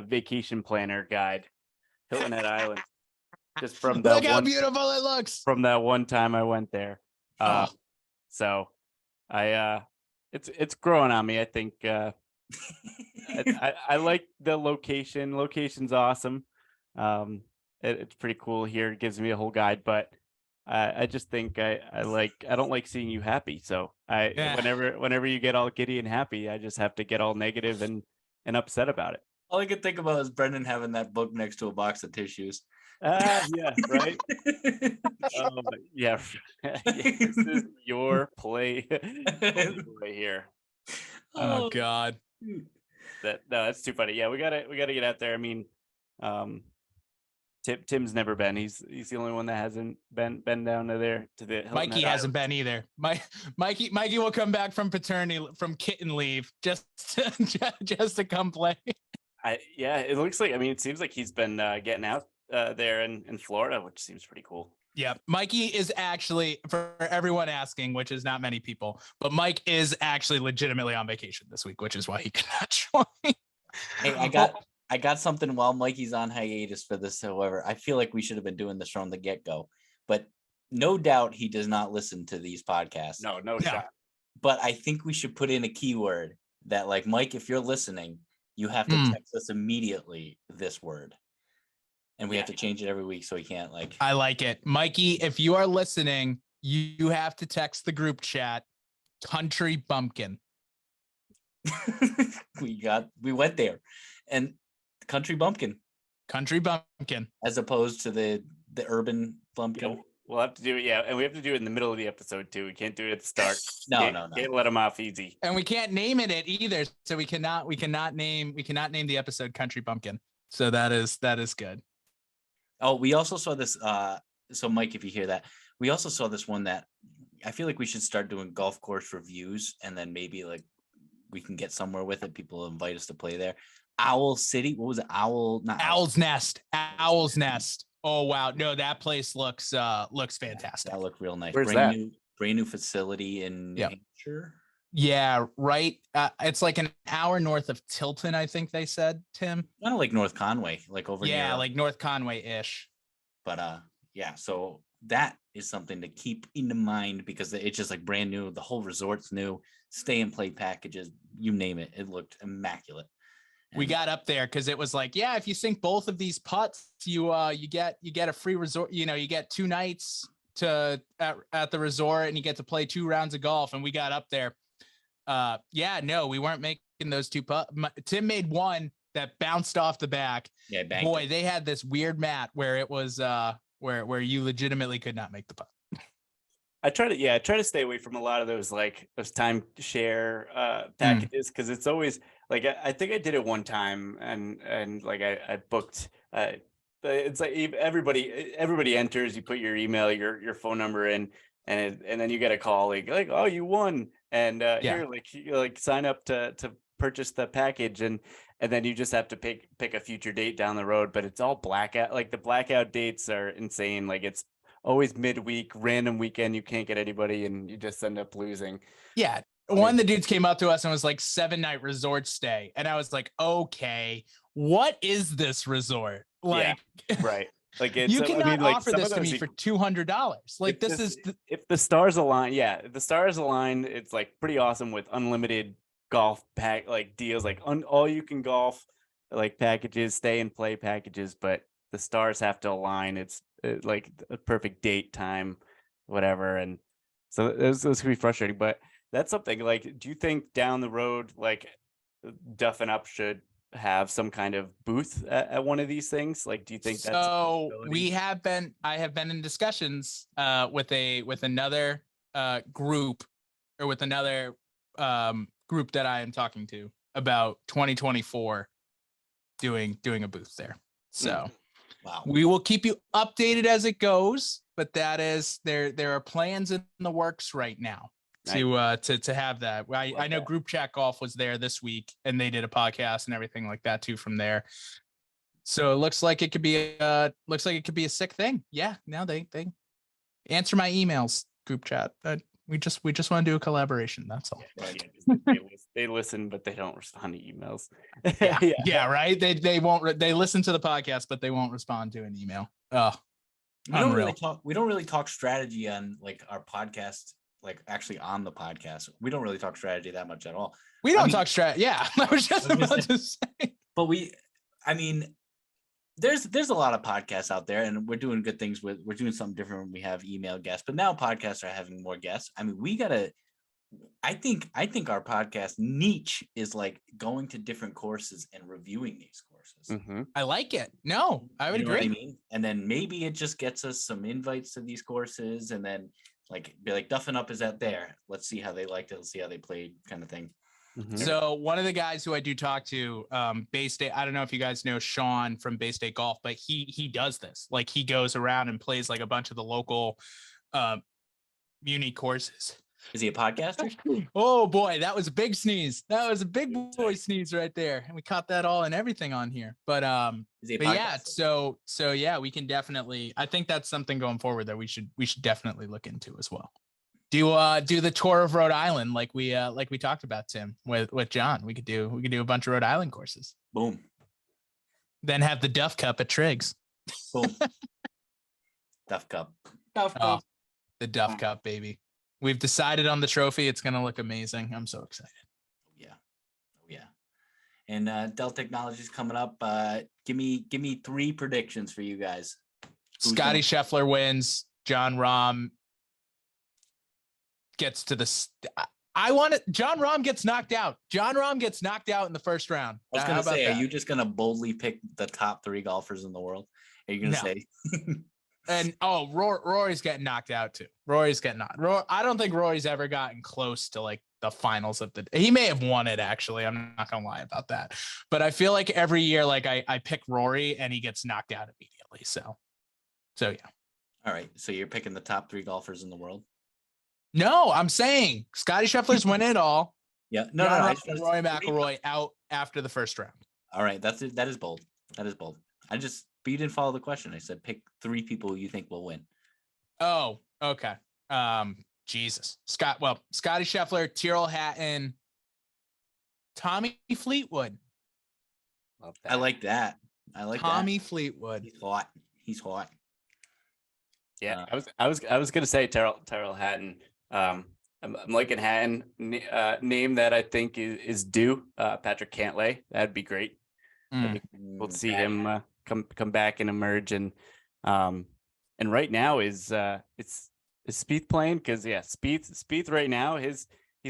vacation planner guide, Hilton Head Island. Just from that look how beautiful it looks. From that one time I went there. So it's growing on me. I think I like the location. Location's awesome. It's pretty cool here. It gives me a whole guide, but I just think I don't like seeing you happy. So whenever you get all giddy and happy, I just have to get all negative and upset about it. All I could think about is Brendan having that book next to a box of tissues. Yeah, right. Yeah. This is your play right here. Oh God. That's too funny. Yeah, we gotta get out there. I mean, Tim's never been. He's the only one that hasn't been down to there to the Hilton Mikey Head hasn't been either. Mikey will come back from paternity from kitten leave just to come play. It looks like. I mean, it seems like he's been getting out there in Florida, which seems pretty cool. Yeah, Mikey is actually, for everyone asking, which is not many people, but Mike is actually legitimately on vacation this week, which is why he could not join. Hey, I got something while Mikey's on hiatus for this. However, I feel like we should have been doing this from the get-go, but no doubt he does not listen to these podcasts. No shot. But I think we should put in a keyword that, like, Mike, if you're listening, you have to text us immediately this word. And we have to change it every week so he can't I like it. Mikey, if you are listening, you have to text the group chat country bumpkin. we went there. And country bumpkin. Country bumpkin. As opposed to the urban bumpkin. Yeah, we'll have to do it, and we have to do it in the middle of the episode too. We can't do it at the start. No. Can't let them off easy. And we can't name it either. So we cannot name the episode Country Bumpkin. So that is good. Oh, we also saw this. So Mike, if you hear that, we also saw this one that I feel like we should start doing golf course reviews, and then maybe like we can get somewhere with it. People invite us to play there. Owl City. What was it? Owl's Nest. Owl's Nest. Oh wow. No, that place looks fantastic. That looked real nice. Where's brand new facility in New Hampshire. Yeah, right. It's like an hour north of Tilton, I think they said, Tim. Kind of like North Conway, like over near. Yeah, like North Conway-ish. But so that is something to keep in mind because it's just like brand new. The whole resort's new. Stay and play packages, you name it. It looked immaculate. We got up there because it was like, yeah, if you sink both of these putts, you get a free resort. You get 2 nights at the resort, and you get to play 2 rounds of golf. And we got up there. We weren't making those 2 putts. Tim made one that bounced off the back. Yeah, boy, they had this weird mat where it was where you legitimately could not make the putt. I try to stay away from a lot of those timeshare packages because it's always like I think I did it one time and like I booked it's like everybody enters, you put your email, your phone number in, and then you get a call like oh, you won, and here you sign up to purchase the package, and then you just have to pick a future date down the road, but it's all blackout. Like the blackout dates are insane. Like it's always midweek, random weekend, you can't get anybody, and you just end up losing. Yeah. One of the dudes came up to us and was like 7-night resort stay. And I was like, okay, what is this resort? Like, yeah, right. Like it's, you cannot offer this to me for $200. Like if the stars align, if the stars align, it's like pretty awesome with unlimited golf pack like deals, like all you can golf like packages, stay and play packages, but the stars have to align. It's like a perfect date, time, whatever. And so this can be frustrating, but that's something like, do you think down the road, like Duffin Up should have some kind of booth at one of these things? Like, do you think that's a So possibility? I have been in discussions with another group, or with another group that I am talking to about 2024 doing a booth there. So Wow. we will keep you updated as it goes, but that is there are plans in the works right now to have that. I know Group Chat Golf was there this week, and they did a podcast and everything like that too from there. So it looks like it could be a sick thing. Yeah, now they answer my emails, Group Chat. We just want to do a collaboration. That's all. They listen, but they don't respond to emails. Yeah, right. They won't. They listen to the podcast, but they won't respond to an email. Oh, we don't really talk strategy on like our podcast, like actually on the podcast. We don't really talk strategy that much at all. We don't talk strategy. Yeah, I was just about to say. But there's a lot of podcasts out there, and we're doing good things we're doing something different when we have email guests, but now podcasts are having more guests. I mean, I think our podcast niche is like going to different courses and reviewing these courses. Mm-hmm. I like it. No, I would agree. What I mean? And then maybe it just gets us some invites to these courses, and then like be like, Duffin Up is at there. Let's see how they liked it. Let's see how they played, kind of thing. Mm-hmm. So one of the guys who I do talk to, Bay State, I don't know if you guys know Sean from Bay State Golf, but he does this. Like, he goes around and plays like a bunch of the local muni courses. Is he a podcaster? Oh boy, that was a big sneeze. That was a big boy sneeze right there, and we caught that all and everything on here. But is he a but yeah, so yeah, we can definitely. I think that's something going forward that we should definitely look into as well. Do the tour of Rhode Island like we talked about, Tim, with John. We could do a bunch of Rhode Island courses. Boom. Then have the Duff Cup at Triggs. Boom. Duff Cup. Oh, the Duff Cup, baby. We've decided on the trophy. It's gonna look amazing. I'm so excited. Yeah. And Dell Technologies coming up. Give me 3 predictions for you guys. Scotty Scheffler wins. John Rahm gets to the. John Rahm gets knocked out. John Rahm gets knocked out in the first round. I was going to say, are you just going to boldly pick the top 3 golfers in the world? Are you going to say? And Rory's getting knocked out too. Rory's getting knocked. I don't think Rory's ever gotten close to like the finals of the. He may have won it actually. I'm not gonna lie about that. But I feel like every year, like I pick Rory and he gets knocked out immediately. So yeah. All right. So you're picking the top 3 golfers in the world. No, I'm saying Scotty Scheffler's winning it all. Yeah. No. Rory McIlroy out after the first round. All right. That is bold. But you didn't follow the question. I said pick 3 people you think will win. Oh, okay. Jesus. Scotty Scheffler, Tyrrell Hatton, Tommy Fleetwood. Love that. I like that. Tommy Fleetwood. He's hot. Yeah, I was gonna say Tyrrell Hatton. I'm liking Hatton. Name that I think is due. Patrick Cantlay. That'd be great. We'll see him come back and emerge, and right now is Spieth playing? Because Spieth right now he's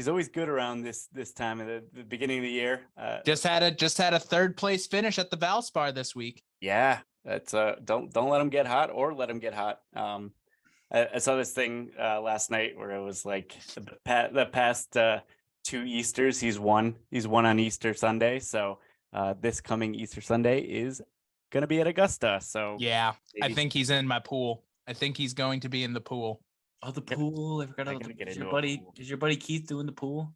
always good around this time of the beginning of the year. Just had a 3rd place finish at the Valspar this week. Yeah, that's don't let him get hot or let him get hot. I saw this thing last night where it was like the past 2 Easters he's won on Easter Sunday, so this coming Easter Sunday is gonna be at Augusta. So yeah, I think he's in my pool. I think he's going to be in the pool. Oh, the pool! I forgot about the Is your buddy Keith doing the pool?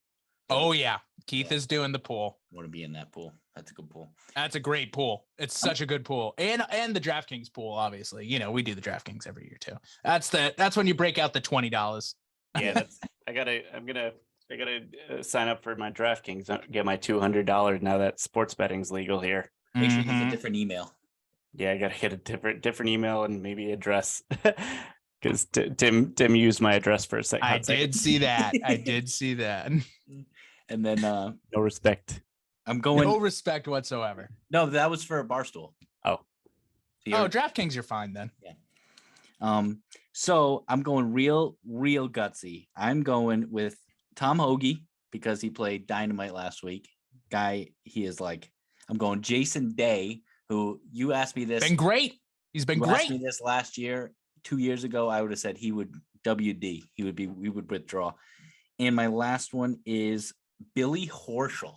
Oh yeah, Keith is doing the pool. I want to be in that pool. That's a good pool. That's a great pool. It's such a good pool, and the DraftKings pool. Obviously, we do the DraftKings every year too. That's when you break out the $20. Yeah, I'm gonna sign up for my DraftKings. Get my $200 now that sports betting's legal here. Make sure you use a different email. Yeah, I gotta get a different email and maybe address. Because Tim used my address for a second. I did see that. And then no respect. I'm going no respect whatsoever. No, that was for a Barstool. Oh. So DraftKings, you're fine then. Yeah. So I'm going real gutsy. I'm going with Tom Hoagie because he played dynamite last week. guy. He is like, I'm going Jason Day, who you asked me this. Been great. He's been You great. asked me this last year, 2 years ago. I would have said he would WD. We would withdraw. And my last one is Billy Horschel.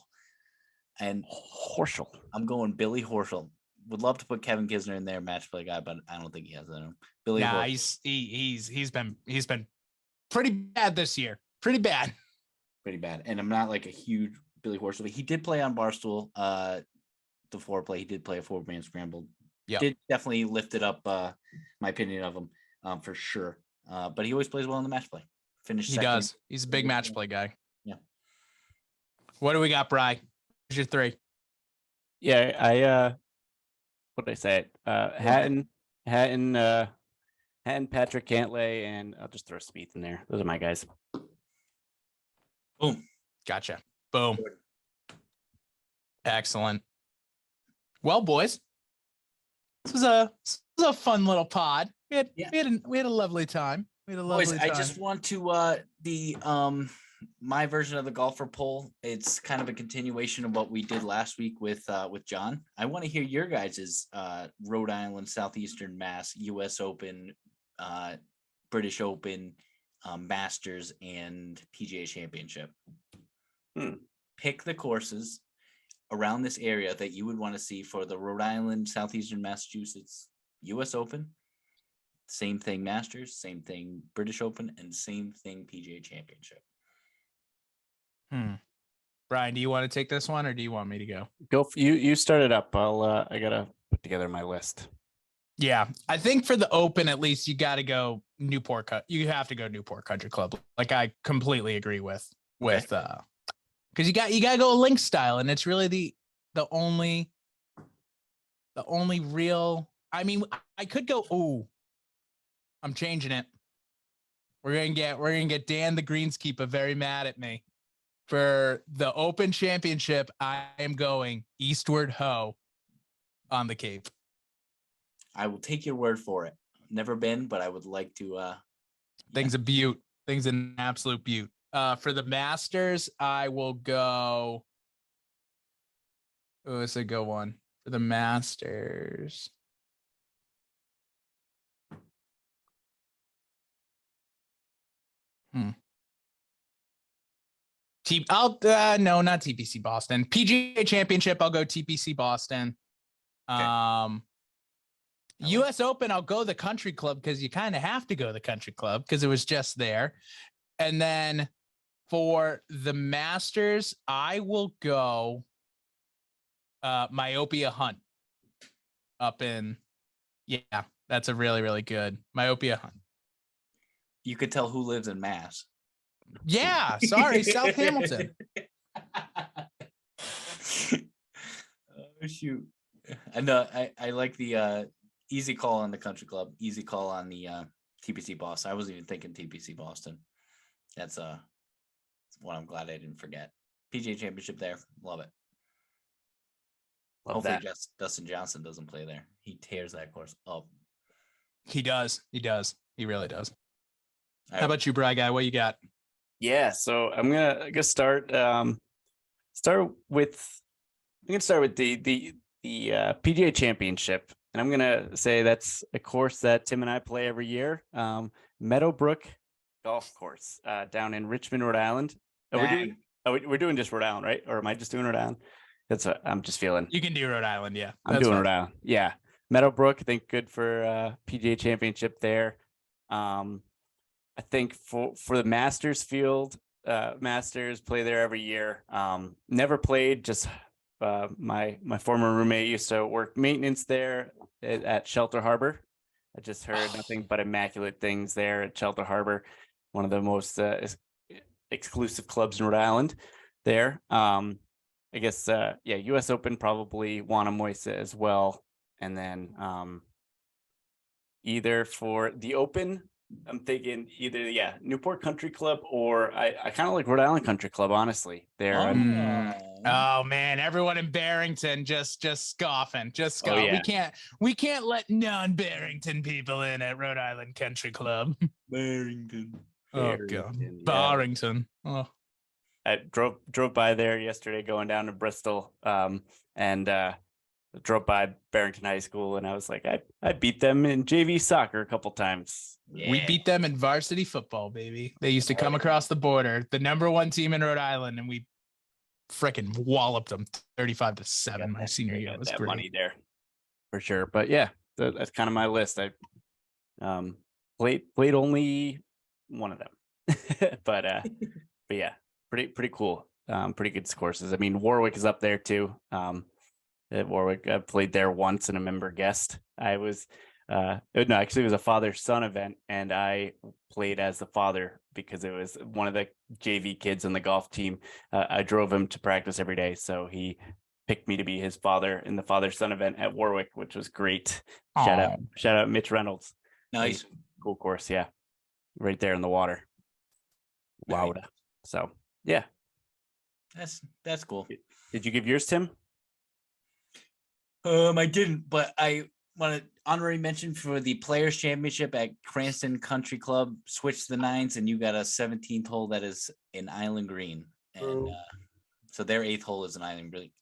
And Horschel. I'm going Billy Horschel. Would love to put Kevin Kisner in there, match play guy, but I don't think he has that in him. Billy Horschel. He's been pretty bad this year. Pretty bad. And I'm not like a huge Billy Horschel, but he did play on Barstool. The foreplay, he did play a 4-man scramble. Yeah, did definitely lifted up my opinion of him for sure. But he always plays well in the match play. He does. He's a big match play guy. Yeah. What do we got, Bri? Who's your 3? Yeah, what did I say? Hatton, Patrick Cantlay, and I'll just throw Spieth in there. Those are my guys. Boom. Gotcha. Boom. Excellent. Well, boys, this was a fun little pod. We had a lovely time. Boys, I just want to my version of the golfer poll. It's kind of a continuation of what we did last week with John. I want to hear your guys' Rhode Island, Southeastern Mass, US Open, British Open, Masters, and PGA Championship. Pick the courses around this area that you would want to see for the Rhode Island, Southeastern Massachusetts, US Open. Same thing Masters, same thing British Open, and same thing PGA Championship. Brian, do you want to take this one, or do you want me to go? Go. You start it up. I gotta put together my list. Yeah, I think for the Open, at least you got to go Newport. You have to go Newport Country Club. Like I completely agree with because you got to go link style, and it's really the only real. I mean, I could go. Oh, I'm changing it. We're gonna get Dan the Greenskeeper very mad at me. For the Open Championship, I am going Eastward Ho on the Cape. I will take your word for it. Never been, but I would like to. Thing's a beaut. Thing's an absolute beaut. For the Masters, I will go. Oh, it's a good one. For the Masters. No, not TPC Boston. PGA Championship, I'll go TPC Boston. Okay. US Open, I'll go the Country Club because you kind of have to go the Country Club because it was just there. And then for the Masters, I will go Myopia Hunt up in. Yeah, that's a really, really good Myopia Hunt. You could tell who lives in Mass. Yeah, sorry, South Hamilton. Oh shoot! And I like the easy call on the Country Club, easy call on the TPC Boston. I wasn't even thinking TPC Boston. That's one I'm glad I didn't forget. PGA Championship there, love it. Hopefully Dustin Johnson doesn't play there. He tears that course up. He does. He really does. How about you, Bri Guy? What you got? Yeah, so I'm gonna start with the PGA Championship, and I'm gonna say that's a course that Tim and I play every year. Meadowbrook Golf Course down in Richmond, Rhode Island. We're doing just Rhode Island, right? Or am I just doing Rhode Island? That's what I'm just feeling. You can do Rhode Island, yeah. I'm doing Rhode Island, yeah. Meadowbrook, I think good for PGA Championship there. I think for the Masters field, Masters play there every year. Never played, just my former roommate used to work maintenance there at Shelter Harbor. I just heard nothing but immaculate things there at Shelter Harbor, one of the most exclusive clubs in Rhode Island there. I guess, US Open, probably Wannamoisa as well. And then either for the Open, I'm thinking either Newport Country Club or I kind of like Rhode Island Country Club, honestly. There. Oh man, everyone in Barrington just scoffing. Just scoff. Oh, yeah. We can't let non-Barrington people in at Rhode Island Country Club. Barrington. Oh god. Barrington. Oh. I drove by there yesterday going down to Bristol, and drove by Barrington High School, and I was like, I beat them in JV soccer a couple times. We beat them in varsity football, baby. They used to come across the border, the number 1 team in Rhode Island, and we freaking walloped them 35-7 my senior year. It was great. Money there for sure. But yeah, that's kind of my list. I played only one of them, but yeah, pretty cool. Pretty good courses. I mean, Warwick is up there too. At Warwick, I played there once and a member guest. I was no, actually it was a father-son event, and I played as the father because it was one of the JV kids on the golf team. I drove him to practice every day, so he picked me to be his father in the father-son event at Warwick, which was great. Shout out Mitch Reynolds. Nice. Cool course, yeah. Right there in the water. Wow. So yeah. That's cool. Did you give yours, Tim? I didn't, but I want to honorary mention for the Players Championship at Cranston Country Club. Switch the nines, and you got a 17th hole that is an island green, and so their 8th hole is an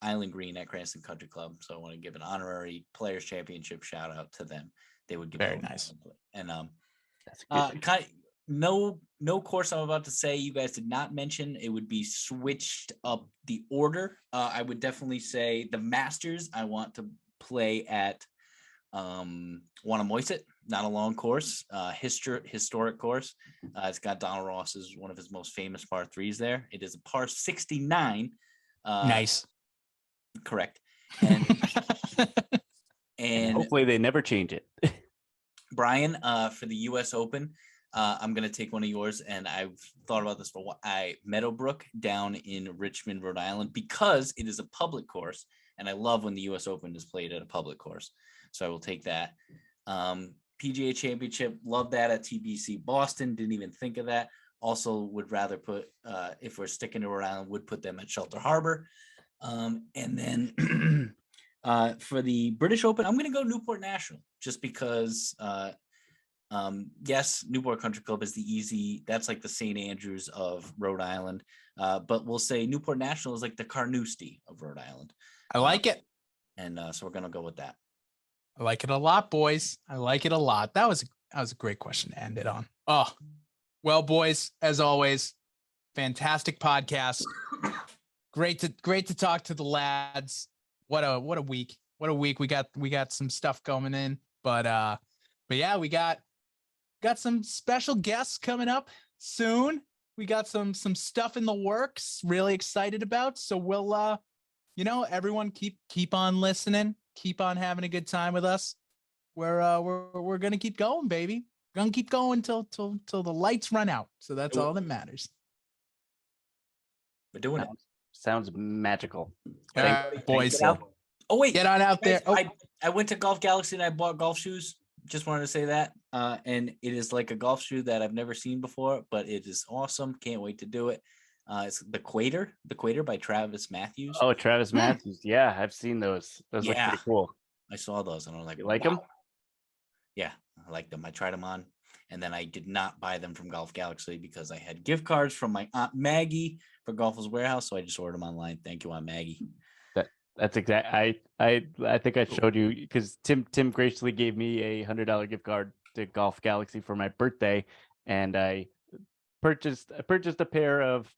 island green at Cranston Country Club. So I want to give an honorary Players Championship shout out to them. They would give very nice. And That's no course I'm about to say you guys did not mention. It would be switched up the order. I would definitely say the Masters. I want to play at Wannamoisett, not a long course, historic course. It's got Donald Ross's one of his most famous par 3s there. It is a par 69. Nice. Correct. And hopefully they never change it. Brian, for the US Open, I'm going to take one of yours, and I've thought about this for a while. Meadowbrook down in Richmond, Rhode Island, because it is a public course, and I love when the US Open is played at a public course. So I will take that. PGA Championship, love that at TPC Boston. Didn't even think of that. Also would rather put, if we're sticking to Rhode Island, would put them at Shelter Harbor. And then for the British Open, I'm going to go Newport National, just because yes, Newport Country Club is the easy, that's like the St. Andrews of Rhode Island. But we'll say Newport National is like the Carnoustie of Rhode Island. I like it. And so we're going to go with that. I like it a lot, boys. I like it a lot. That was a great question to end it on. Oh, well, boys, as always, fantastic podcast. Great to talk to the lads. What a week. What a week. We got some stuff coming in, but yeah, we got some special guests coming up soon. We got some stuff in the works, really excited about. So we'll everyone keep on listening, keep on having a good time with us. We're gonna keep going, baby. We're gonna keep going till the lights run out. So that's all that matters. We're doing it. Sounds magical. All right, boys. Oh wait, get on out there. Oh. I went to Golf Galaxy and I bought golf shoes. Just wanted to say that. And it is like a golf shoe that I've never seen before, but it is awesome. Can't wait to do it. It's the Quater by Travis Matthews. Oh, Travis Matthews. Yeah, I've seen those. Those look pretty cool. I saw those and I'm like, you like them? Yeah, I like them. I tried them on, and then I did not buy them from Golf Galaxy because I had gift cards from my Aunt Maggie for Golfers Warehouse, so I just ordered them online. Thank you, Aunt Maggie. That's exact. I think I showed you because Tim graciously gave me a $100 gift card to Golf Galaxy for my birthday, and I purchased a pair of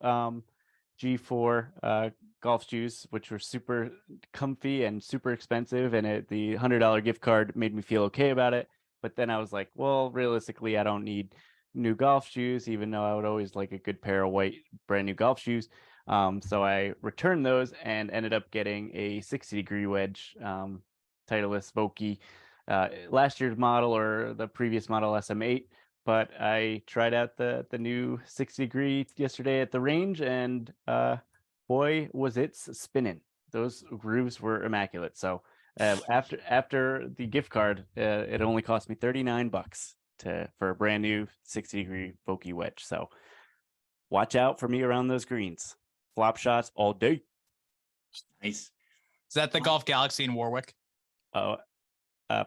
G4 golf shoes, which were super comfy and super expensive, and the $100 gift card made me feel okay about it. But then I was like, well, realistically, I don't need new golf shoes, even though I would always like a good pair of white brand new golf shoes. So I returned those and ended up getting a 60-degree wedge, Titleist Vokey, last year's model or the previous model SM8. But I tried out the new 60-degree yesterday at the range, and boy, was it spinning. Those grooves were immaculate. So after the gift card, it only cost me $39 for a brand new 60-degree Vokey wedge. So watch out for me around those greens. Flop shots all day. Nice. Is that the Golf Galaxy in Warwick? Oh,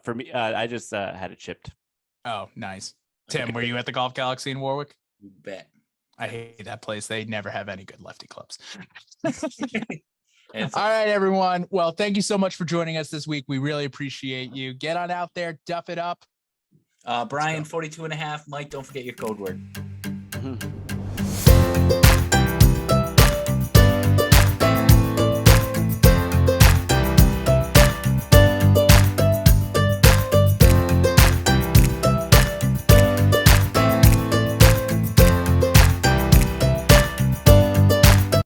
for me, I just had it shipped. Oh, nice. Tim, were you at the Golf Galaxy in Warwick? You bet. I hate that place. They never have any good lefty clubs. It's All right, everyone. Well, thank you so much for joining us this week. We really appreciate you. Get on out there, duff it up. Brian, 42.5. Mike, don't forget your code word.